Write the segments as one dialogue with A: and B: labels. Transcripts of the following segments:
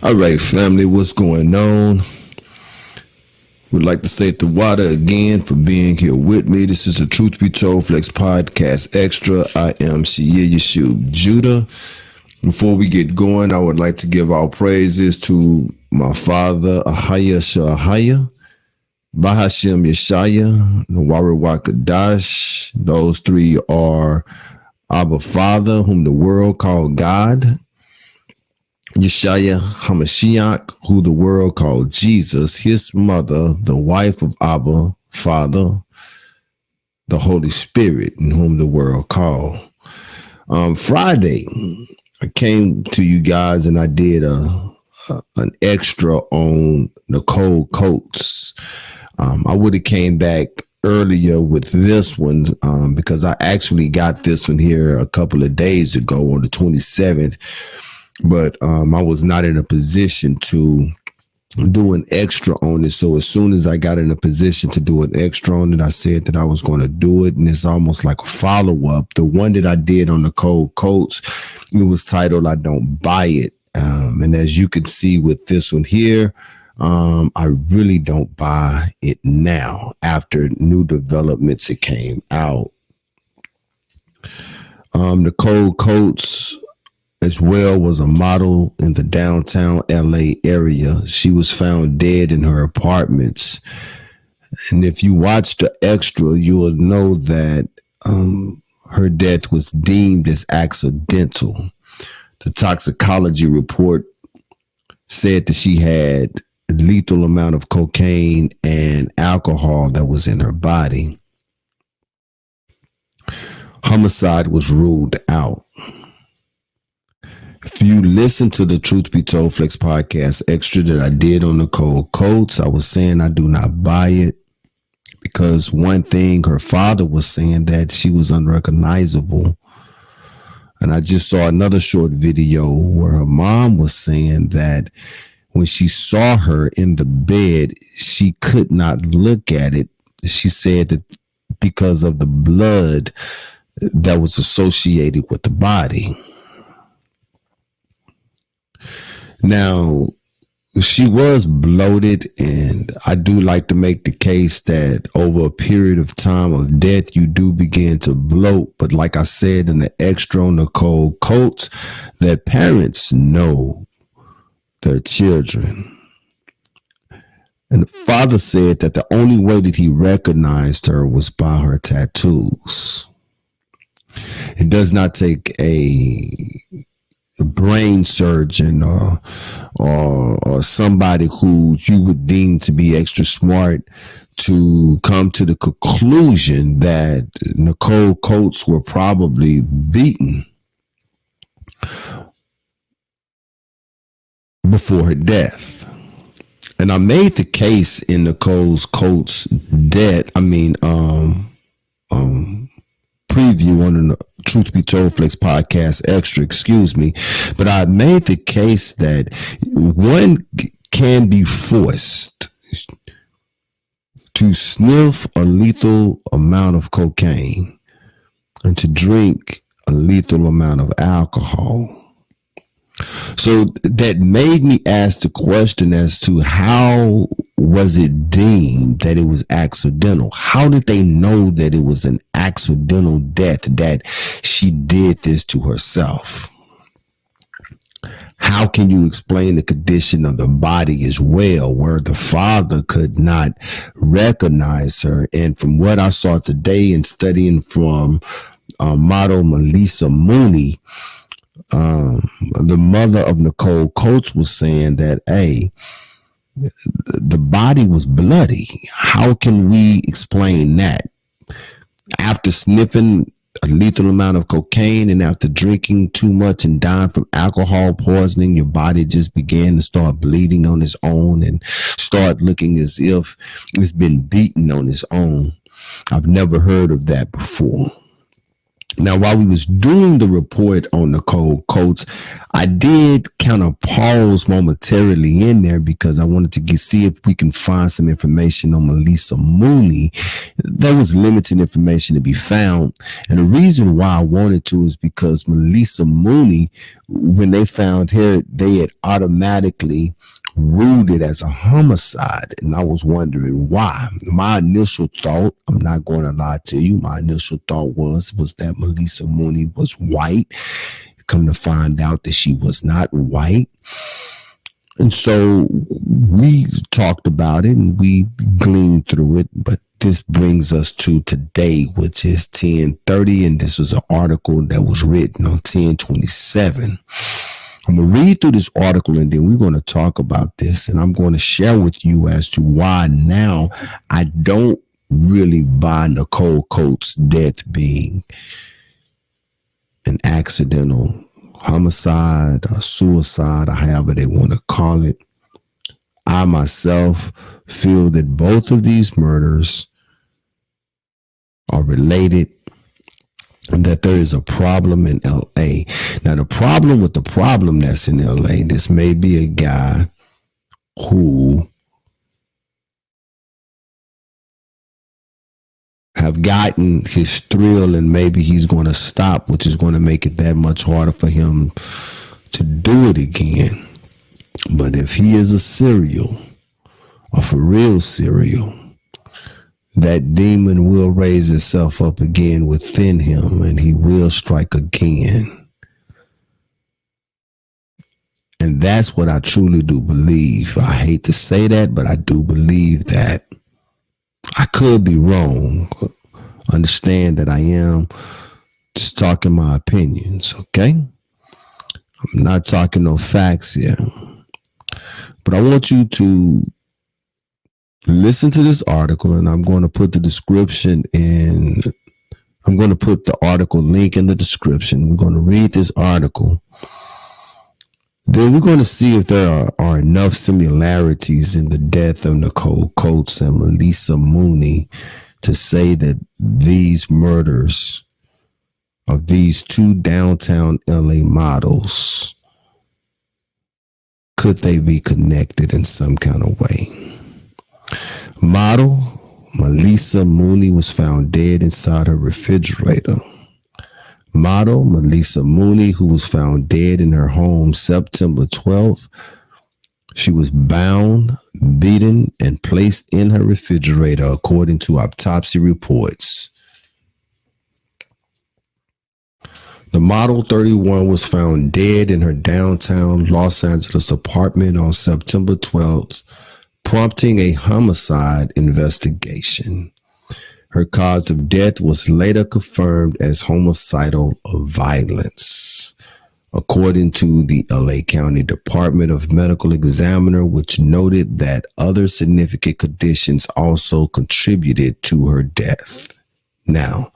A: All right, family, what's going on? Would like to thank the water again for being here with me. This is the Truth Be Told Flex Podcast Extra. I am Shia Yeshub Judah. Before we get going, I would like to give our praises to my father, Ahaya Shahaya, Bahashim Yeshaya, Nawari Wakadash. Those three are Abba Father, whom the world called God, Yeshaya HaMashiach, who the world called Jesus, his mother, the wife of Abba, Father, the Holy Spirit, in whom the world called. Friday, I came to you guys and I did an extra on Nicole Coates. I would have came back earlier with this one because I actually got this one here a couple of days ago on the 27th. But I was not in a position to do an extra on it. So as soon as I got in a position to do an extra on it, I said that I was going to do it. And it's almost like a follow-up. The one that I did on Nicole Coates, it was titled, I Don't Buy It. And as you can see with this one here, I really don't buy it now after new developments that came out. Nicole Coates as well was a model in the downtown LA area. She was found dead in her apartments. And if you watch the extra, you will know that her death was deemed as accidental. The toxicology report said that she had a lethal amount of cocaine and alcohol that was in her body. Homicide was ruled out. If you listen to the Truth Be Told Flex Podcast Extra that I did on Nicole Coates, I was saying I do not buy it because one thing, her father was saying that she was unrecognizable. And I just saw another short video where her mom was saying that when she saw her in the bed, she could not look at it. She said that because of the blood that was associated with the body. Now, she was bloated, and I do like to make the case that over a period of time of death, you do begin to bloat. But like I said in the extra on Nicole Coates, that parents know their children. And the father said that the only way that he recognized her was by her tattoos. It does not take a brain surgeon or somebody who you would deem to be extra smart to come to the conclusion that Nicole Coates were probably beaten before her death. And I made the case in Nicole Coates' death. Preview on the Truth Be Told Flex Podcast Extra, but I made the case that one can be forced to sniff a lethal amount of cocaine and to drink a lethal amount of alcohol. So that made me ask the question as to how was it deemed that it was accidental? How did they know that it was an accidental death, that she did this to herself? How can you explain the condition of the body as well, where the father could not recognize her? And from what I saw today and studying from model Melissa Mooney, the mother of Nicole Coates was saying that, hey, the body was bloody. How can we explain that? After sniffing a lethal amount of cocaine and after drinking too much and dying from alcohol poisoning, your body just began to start bleeding on its own and start looking as if it's been beaten on its own. I've never heard of that before. Now, while we was doing the report on Nicole Coates, I did kind of pause momentarily in there because I wanted to see if we can find some information on Melissa Mooney. There was limited information to be found. And the reason why I wanted to is because Melissa Mooney, when they found her, they had automatically ruled it as a homicide, and I was wondering why. My initial thought, I'm not going to lie to you, my initial thought was that Melissa Mooney was white. Come to find out that she was not white. And so we talked about it and we gleaned through it, but this brings us to today, which is 10:30, and this was an article that was written on 10/27. I'm going to read through this article and then we're going to talk about this, and I'm going to share with you as to why now I don't really buy Nicole Coates' death being an accidental homicide or suicide, or however they want to call it. I myself feel that both of these murders are related, and that there is a problem in LA. Now, the problem that's in LA, this may be a guy who have gotten his thrill, and maybe he's going to stop, which is going to make it that much harder for him to do it again. But if he is a serial, or for real serial, that demon will raise itself up again within him, and he will strike again. And that's what I truly do believe. I hate to say that, but I do believe that. I could be wrong. Understand that I am just talking my opinions, okay? I'm not talking no facts here. But I want you to listen to this article, and I'm going to put the description in. I'm going to put the article link in the description. We're going to read this article. Then we're going to see if there are enough similarities in the death of Nicole Coates and Melissa Mooney to say that these murders of these two downtown LA models, could they be connected in some kind of way? Model Melissa Mooney was found dead inside her refrigerator. Model Melissa Mooney, who was found dead in her home September 12th, she was bound, beaten, and placed in her refrigerator, according to autopsy reports. The model 31 was found dead in her downtown Los Angeles apartment on September 12th, prompting a homicide investigation. Her cause of death was later confirmed as homicidal violence, according to the LA County Department of Medical Examiner, which noted that other significant conditions also contributed to her death. Now,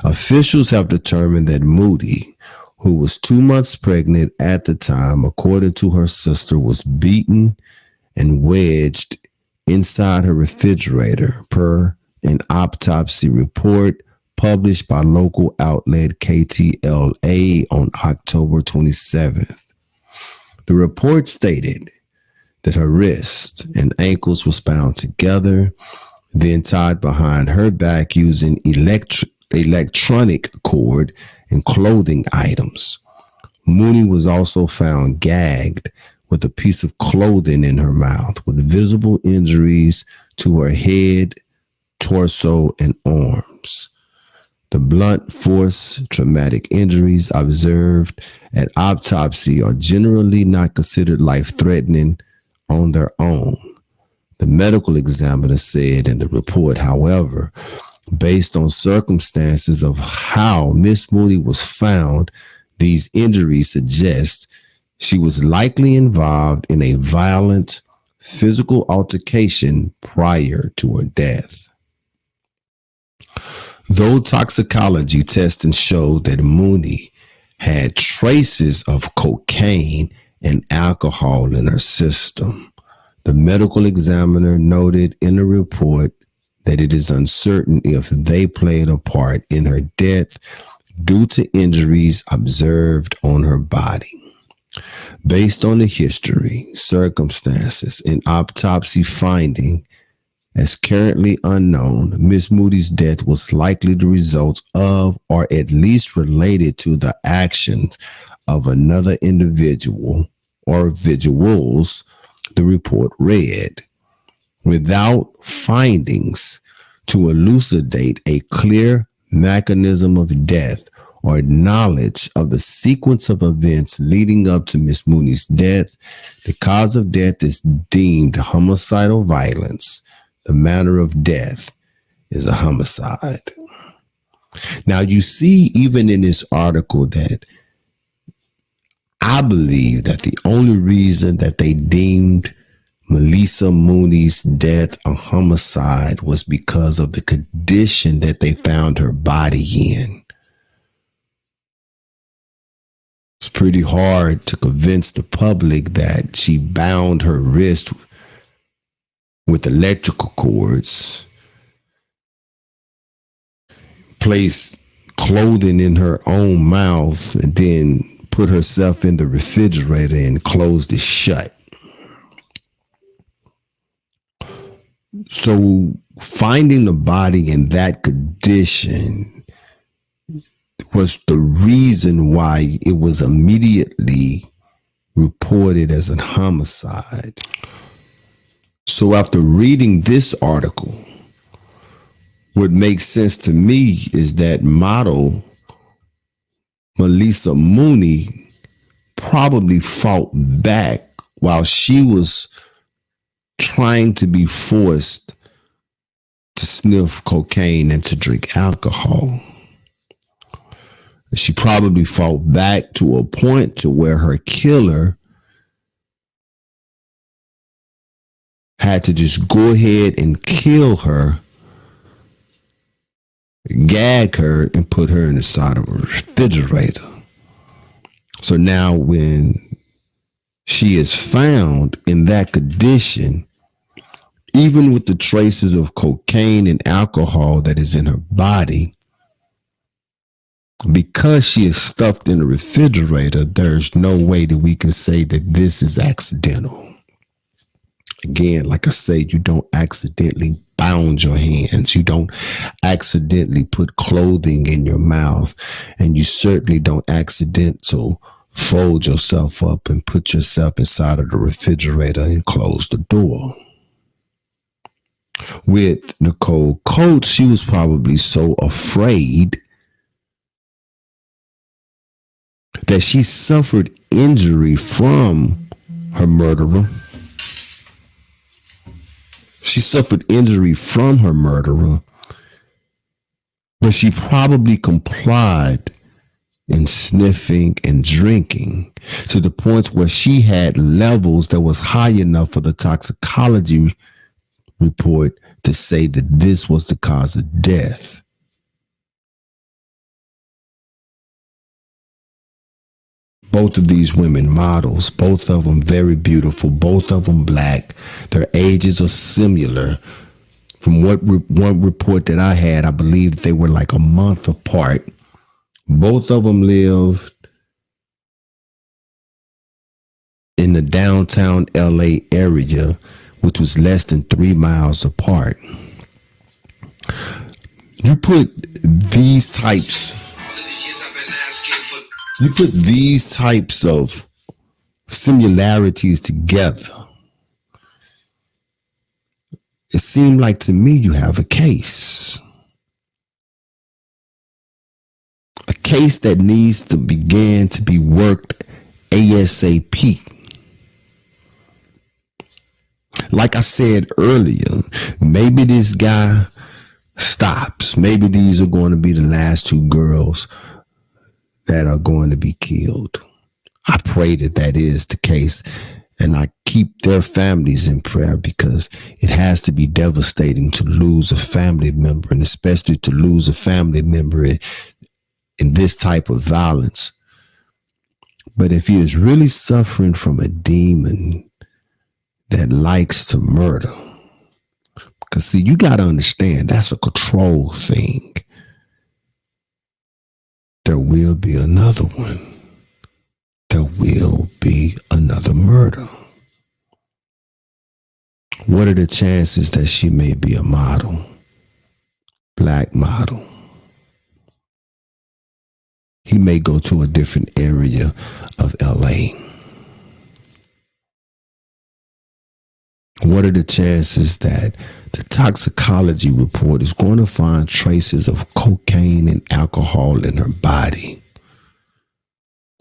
A: officials have determined that Moody, who was 2 months pregnant at the time, according to her sister, was beaten and wedged inside her refrigerator, per an autopsy report published by local outlet KTLA on October 27th. The report stated that her wrists and ankles was bound together, then tied behind her back using electronic cord and clothing items. Mooney was also found gagged with a piece of clothing in her mouth, with visible injuries to her head, torso, and arms. The blunt force traumatic injuries observed at autopsy are generally not considered life-threatening on their own. The medical examiner said in the report, however, based on circumstances of how Miss Mooney was found, these injuries suggest she was likely involved in a violent physical altercation prior to her death. Though toxicology testing showed that Mooney had traces of cocaine and alcohol in her system, the medical examiner noted in the report that it is uncertain if they played a part in her death due to injuries observed on her body. Based on the history, circumstances, and autopsy finding, as currently unknown, Miss Moody's death was likely the result of, or at least related to, the actions of another individual or individuals, the report read, without findings to elucidate a clear mechanism of death or knowledge of the sequence of events leading up to Miss Moody's death. The cause of death is deemed homicidal violence. The manner of death is a homicide. Now, you see, even in this article, that I believe that the only reason that they deemed Melissa Moody's death a homicide was because of the condition that they found her body in. It's pretty hard to convince the public that she bound her wrist with electrical cords, placed clothing in her own mouth, and then put herself in the refrigerator and closed it shut. So finding the body in that condition was the reason why it was immediately reported as a homicide. So after reading this article, what makes sense to me is that model Melissa Mooney probably fought back while she was trying to be forced to sniff cocaine and to drink alcohol. She probably fought back to a point to where her killer had to just go ahead and kill her, gag her, and put her in the side of a refrigerator. So now when she is found in that condition, even with the traces of cocaine and alcohol that is in her body, because she is stuffed in a refrigerator, there's no way that we can say that this is accidental. Again, like I said, you don't accidentally bound your hands. You don't accidentally put clothing in your mouth. And you certainly don't accidentally fold yourself up and put yourself inside of the refrigerator and close the door. With Nicole Coates, she was probably so afraid that she suffered injury from her murderer. She suffered injury from her murderer, but she probably complied in sniffing and drinking to the point where she had levels that was high enough for the toxicology report to say that this was the cause of death. Both of these women models, both of them very beautiful, both of them black. Their ages are similar. From one report that I had, I believe they were like a month apart. Both of them lived in the downtown LA area, which was less than 3 miles apart. You put these types of similarities together, it seemed like to me you have a case. A case that needs to begin to be worked ASAP. Like I said earlier, maybe this guy stops. Maybe these are going to be the last 2 girls that are going to be killed. I pray that that is the case, and I keep their families in prayer, because it has to be devastating to lose a family member, and especially to lose a family member in this type of violence. But if he is really suffering from a demon that likes to murder, because see, you got to understand, that's a control thing. there will be another one. There will be another murder. What are the chances that she may be a model, black model? He may go to a different area of LA. What are the chances that the toxicology report is going to find traces of cocaine and alcohol in her body?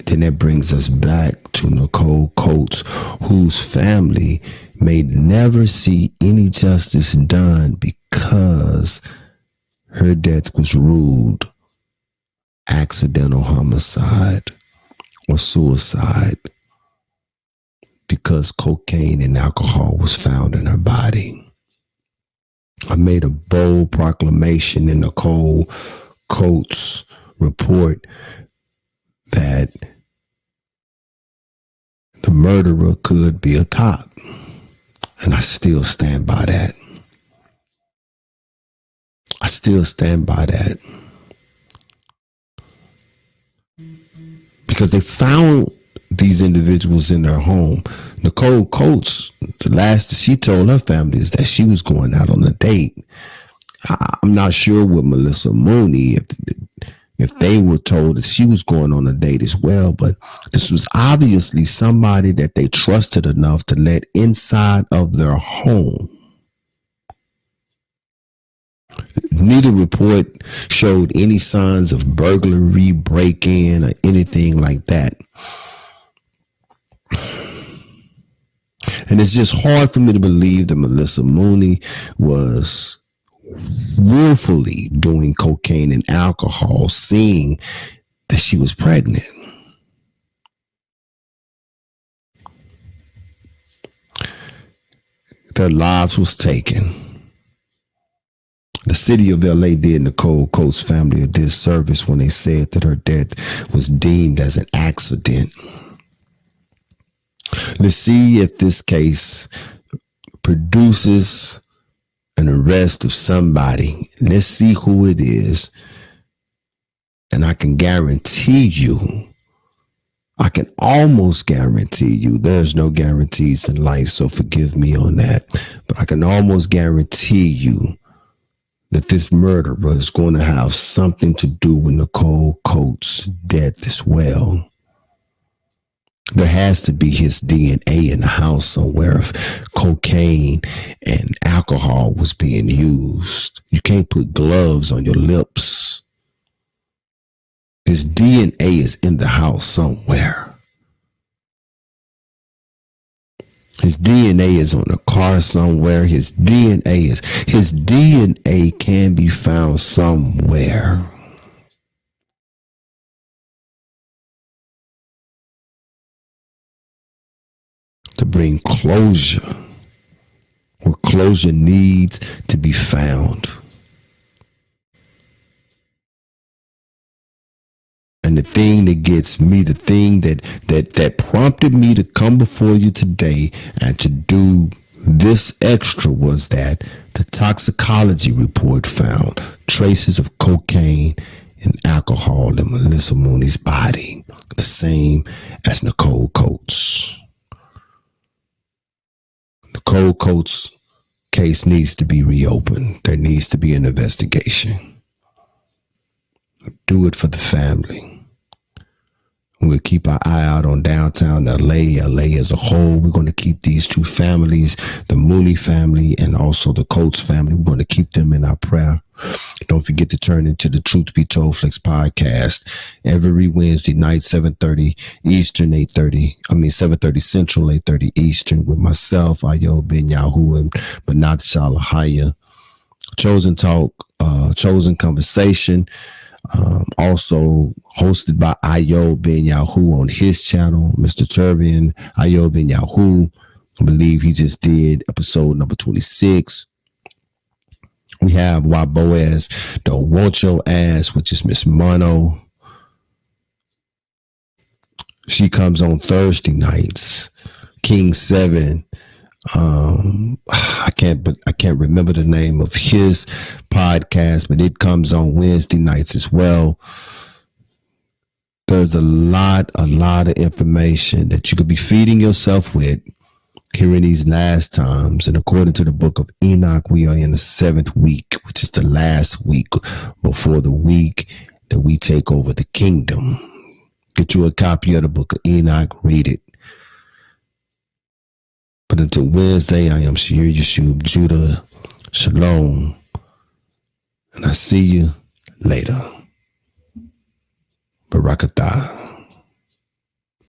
A: Then that brings us back to Nicole Coates, whose family may never see any justice done because her death was ruled accidental homicide or suicide because cocaine and alcohol was found in her body. I made a bold proclamation in Nicole Coates' report that the murderer could be a cop. And I still stand by that. I still stand by that. Because they found these individuals in their home. Nicole Coates, the last she told her family is that she was going out on a date. I'm not sure with Melissa Mooney if they were told that she was going on a date as well, but this was obviously somebody that they trusted enough to let inside of their home. Neither report showed any signs of burglary, break-in, or anything like that. And it's just hard for me to believe that Melissa Mooney was willfully doing cocaine and alcohol, seeing that she was pregnant. Their lives was taken. The city of LA did Nicole Coates' family a disservice when they said that her death was deemed as an accident. Let's see if this case produces an arrest of somebody. Let's see who it is. And I can guarantee you, I can almost guarantee you, there's no guarantees in life, so forgive me on that. But I can almost guarantee you that this murderer is going to have something to do with Nicole Coates' death as well. There has to be his DNA in the house somewhere if cocaine and alcohol was being used. You can't put gloves on your lips. His DNA is in the house somewhere. His DNA is on a car somewhere. His DNA can be found somewhere. To bring closure where closure needs to be found. And the thing that gets me, the thing that prompted me to come before you today and to do this extra was that the toxicology report found traces of cocaine and alcohol in Melissa Mooney's body, the same as Nicole Coates. Nicole Coates' case needs to be reopened. There needs to be an investigation. Do it for the family. We'll keep our eye out on downtown LA as a whole. We're going to keep these two families, the Mooney family and also the Coates family. We're going to keep them in our prayer. Don't forget to turn into the Truth Be Told Flex podcast every Wednesday night, 7:30 Eastern, 7:30 Central, 8:30 Eastern with myself, Ayo Ben Yahoo and Banat Shalahaya. Chosen Talk, Chosen Conversation. Also hosted by Ayo Ben Yahoo on his channel, Mr. Turbian, Ayo Ben Yahoo. I believe he just did episode number 26. We have Why Boaz Don't Want Your Ass, which is Miss Mono. She comes on Thursday nights. King 7. I can't remember the name of his podcast, but it comes on Wednesday nights as well. There's a lot of information that you could be feeding yourself with here in these last times. And according to the book of Enoch, we are in the 7th week, which is the last week before the week that we take over the kingdom. Get you a copy of the book of Enoch, read it. But until Wednesday, I am Shir Yeshub Judah. Shalom. And I see you later. Barakatah.